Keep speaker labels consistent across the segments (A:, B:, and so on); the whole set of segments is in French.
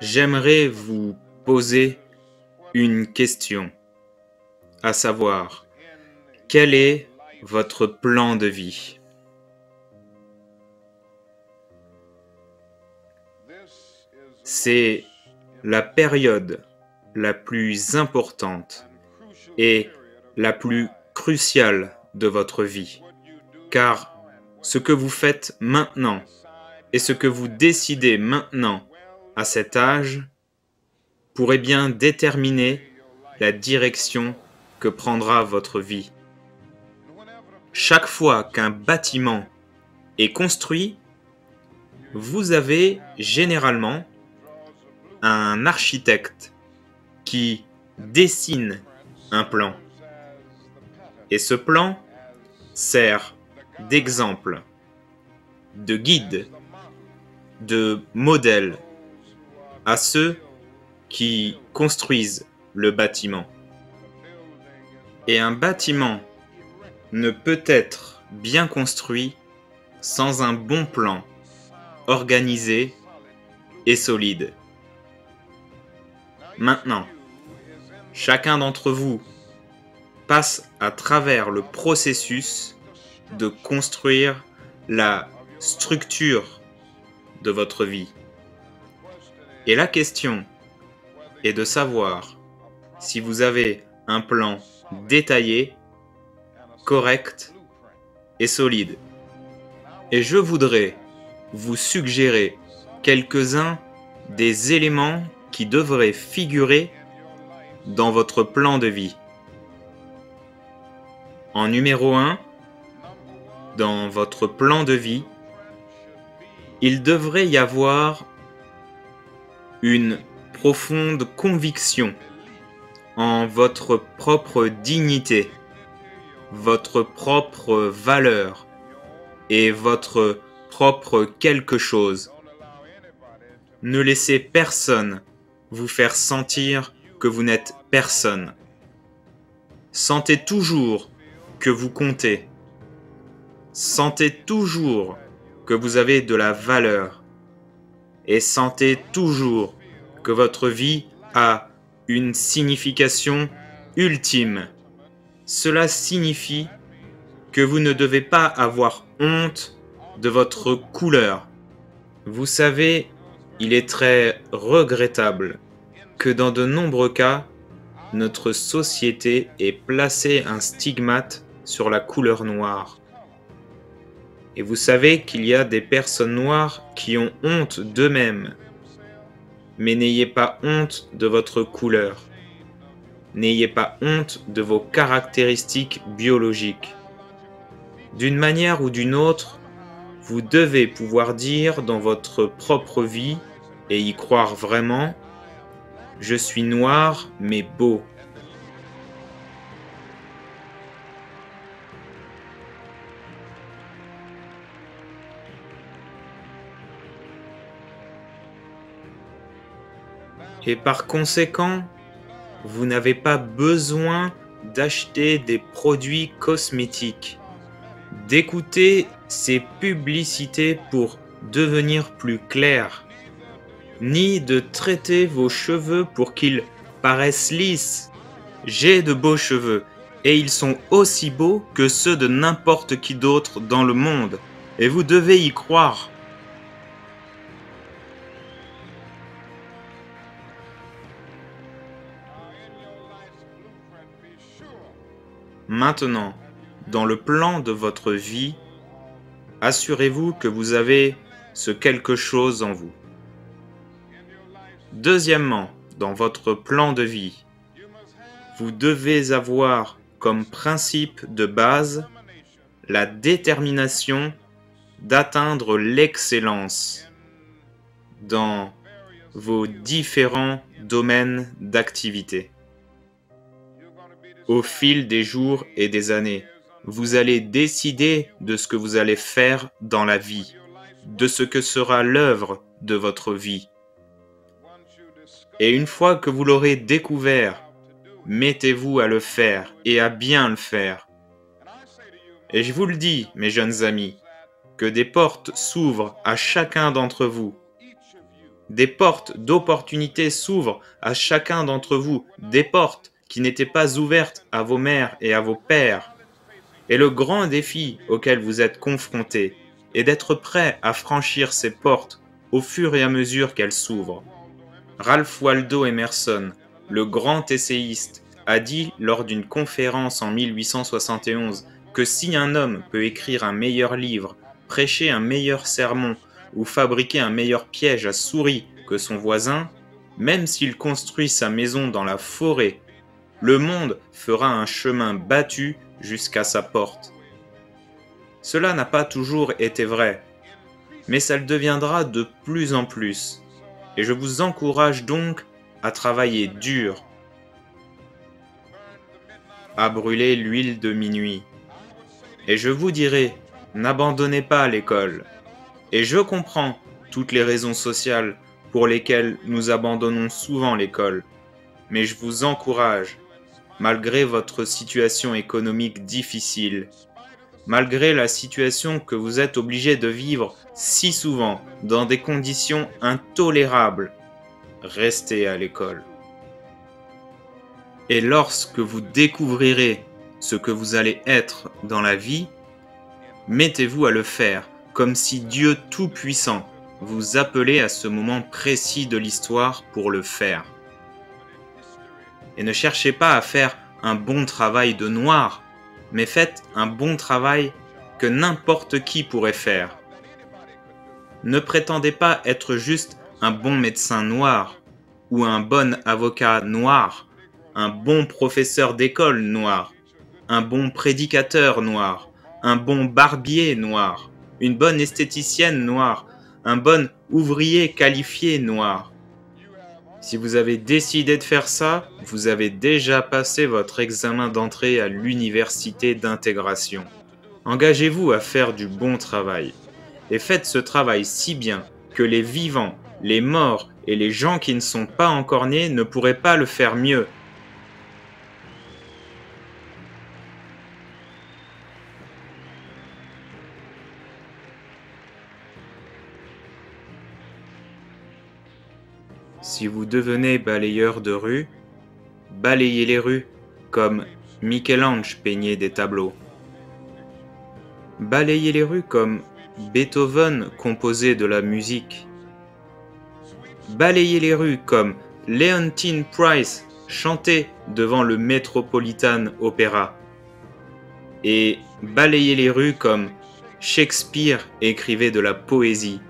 A: J'aimerais vous poser une question, à savoir, quel est votre plan de vie? C'est la période la plus importante et la plus cruciale de votre vie, car ce que vous faites maintenant et ce que vous décidez maintenant à cet âge pourrait bien déterminer la direction que prendra votre vie. Chaque fois qu'un bâtiment est construit, vous avez généralement un architecte qui dessine un plan. Et ce plan sert d'exemple, de guide, de modèle à ceux qui construisent le bâtiment. Et un bâtiment ne peut être bien construit sans un bon plan, organisé et solide. Maintenant, chacun d'entre vous passe à travers le processus de construire la structure de votre vie. Et la question est de savoir si vous avez un plan détaillé, correct et solide. Et je voudrais vous suggérer quelques-uns des éléments qui devraient figurer dans votre plan de vie. En numéro 1, dans votre plan de vie, il devrait y avoir une profonde conviction en votre propre dignité, votre propre valeur et votre propre quelque chose. Ne laissez personne vous faire sentir que vous n'êtes personne. Sentez toujours que vous comptez. Sentez toujours que vous avez de la valeur. Et sentez toujours que votre vie a une signification ultime. Cela signifie que vous ne devez pas avoir honte de votre couleur. Vous savez, il est très regrettable que dans de nombreux cas, notre société ait placé un stigmate sur la couleur noire. Et vous savez qu'il y a des personnes noires qui ont honte d'eux-mêmes. Mais n'ayez pas honte de votre couleur. N'ayez pas honte de vos caractéristiques biologiques. D'une manière ou d'une autre, vous devez pouvoir dire dans votre propre vie et y croire vraiment, je suis noir mais beau. Et par conséquent, vous n'avez pas besoin d'acheter des produits cosmétiques, d'écouter ces publicités pour devenir plus clair, ni de traiter vos cheveux pour qu'ils paraissent lisses. J'ai de beaux cheveux, et ils sont aussi beaux que ceux de n'importe qui d'autre dans le monde, et vous devez y croire. Maintenant, dans le plan de votre vie, assurez-vous que vous avez ce quelque chose en vous. Deuxièmement, dans votre plan de vie, vous devez avoir comme principe de base la détermination d'atteindre l'excellence dans vos différents domaines d'activité. Au fil des jours et des années, vous allez décider de ce que vous allez faire dans la vie, de ce que sera l'œuvre de votre vie. Et une fois que vous l'aurez découvert, mettez-vous à le faire et à bien le faire. Et je vous le dis, mes jeunes amis, que des portes s'ouvrent à chacun d'entre vous. Des portes d'opportunités s'ouvrent à chacun d'entre vous, des portes qui n'étaient pas ouvertes à vos mères et à vos pères. Et le grand défi auquel vous êtes confrontés est d'être prêt à franchir ces portes au fur et à mesure qu'elles s'ouvrent. Ralph Waldo Emerson, le grand essayiste, a dit lors d'une conférence en 1871 que si un homme peut écrire un meilleur livre, prêcher un meilleur sermon ou fabriquer un meilleur piège à souris que son voisin, même s'il construit sa maison dans la forêt, le monde fera un chemin battu jusqu'à sa porte. Cela n'a pas toujours été vrai, mais ça le deviendra de plus en plus. Et je vous encourage donc à travailler dur, à brûler l'huile de minuit. Et je vous dirai, n'abandonnez pas l'école. Et je comprends toutes les raisons sociales pour lesquelles nous abandonnons souvent l'école. Mais je vous encourage, malgré votre situation économique difficile, malgré la situation que vous êtes obligé de vivre si souvent dans des conditions intolérables, restez à l'école. Et lorsque vous découvrirez ce que vous allez être dans la vie, mettez-vous à le faire, comme si Dieu Tout-Puissant vous appelait à ce moment précis de l'histoire pour le faire. Et ne cherchez pas à faire un bon travail de noir, mais faites un bon travail que n'importe qui pourrait faire. Ne prétendez pas être juste un bon médecin noir, ou un bon avocat noir, un bon professeur d'école noir, un bon prédicateur noir, un bon barbier noir, une bonne esthéticienne noire, un bon ouvrier qualifié noir. Si vous avez décidé de faire ça, vous avez déjà passé votre examen d'entrée à l'université d'intégration. Engagez-vous à faire du bon travail. Et faites ce travail si bien que les vivants, les morts et les gens qui ne sont pas encore nés ne pourraient pas le faire mieux. Si vous devenez balayeur de rue, balayez les rues comme Michel-Ange peignait des tableaux. Balayez les rues comme Beethoven composait de la musique. Balayez les rues comme Leontyne Price chantait devant le Metropolitan Opera. Et balayez les rues comme Shakespeare écrivait de la poésie.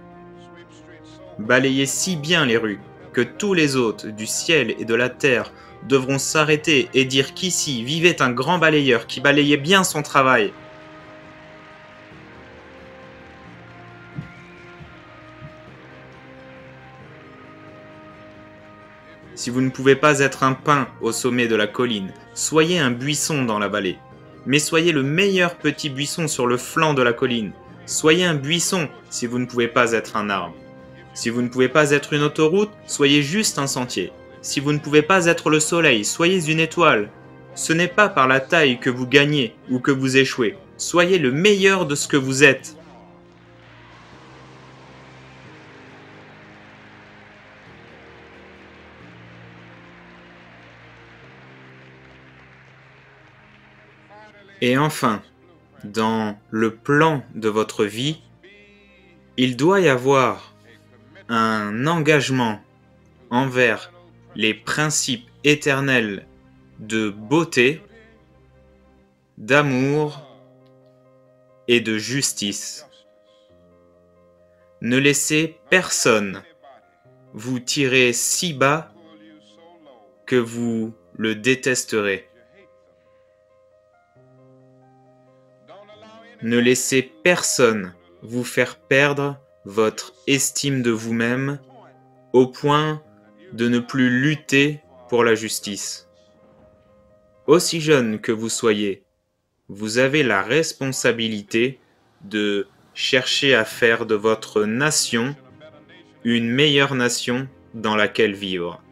A: Balayez si bien les rues que tous les hôtes du ciel et de la terre devront s'arrêter et dire qu'ici vivait un grand balayeur qui balayait bien son travail. Si vous ne pouvez pas être un pin au sommet de la colline, soyez un buisson dans la vallée. Mais soyez le meilleur petit buisson sur le flanc de la colline. Soyez un buisson si vous ne pouvez pas être un arbre. Si vous ne pouvez pas être une autoroute, soyez juste un sentier. Si vous ne pouvez pas être le soleil, soyez une étoile. Ce n'est pas par la taille que vous gagnez ou que vous échouez. Soyez le meilleur de ce que vous êtes. Et enfin, dans le plan de votre vie, il doit y avoir un engagement envers les principes éternels de beauté, d'amour et de justice. Ne laissez personne vous tirer si bas que vous le détesterez. Ne laissez personne vous faire perdre votre estime de vous-même au point de ne plus lutter pour la justice. Aussi jeune que vous soyez, vous avez la responsabilité de chercher à faire de votre nation une meilleure nation dans laquelle vivre.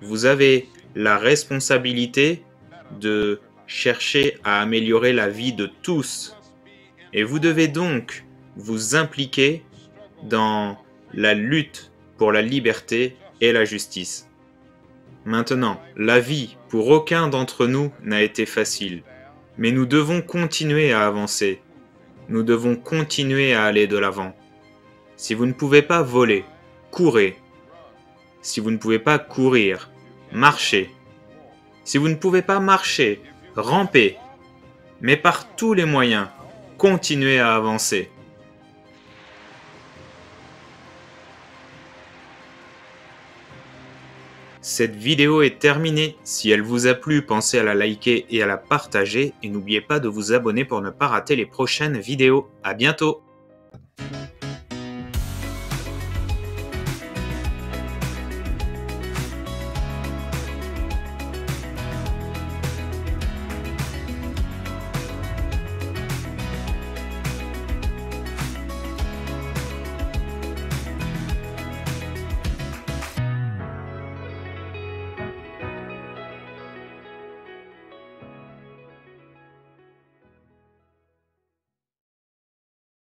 A: Vous avez la responsabilité de chercher à améliorer la vie de tous. Et vous devez donc vous impliquer dans la lutte pour la liberté et la justice. Maintenant, la vie pour aucun d'entre nous n'a été facile, mais nous devons continuer à avancer. Nous devons continuer à aller de l'avant. Si vous ne pouvez pas voler, courez. Si vous ne pouvez pas courir, marchez. Si vous ne pouvez pas marcher, rampez. Mais par tous les moyens, continuez à avancer. Cette vidéo est terminée. Si elle vous a plu, pensez à la liker et à la partager. Et n'oubliez pas de vous abonner pour ne pas rater les prochaines vidéos. À bientôt!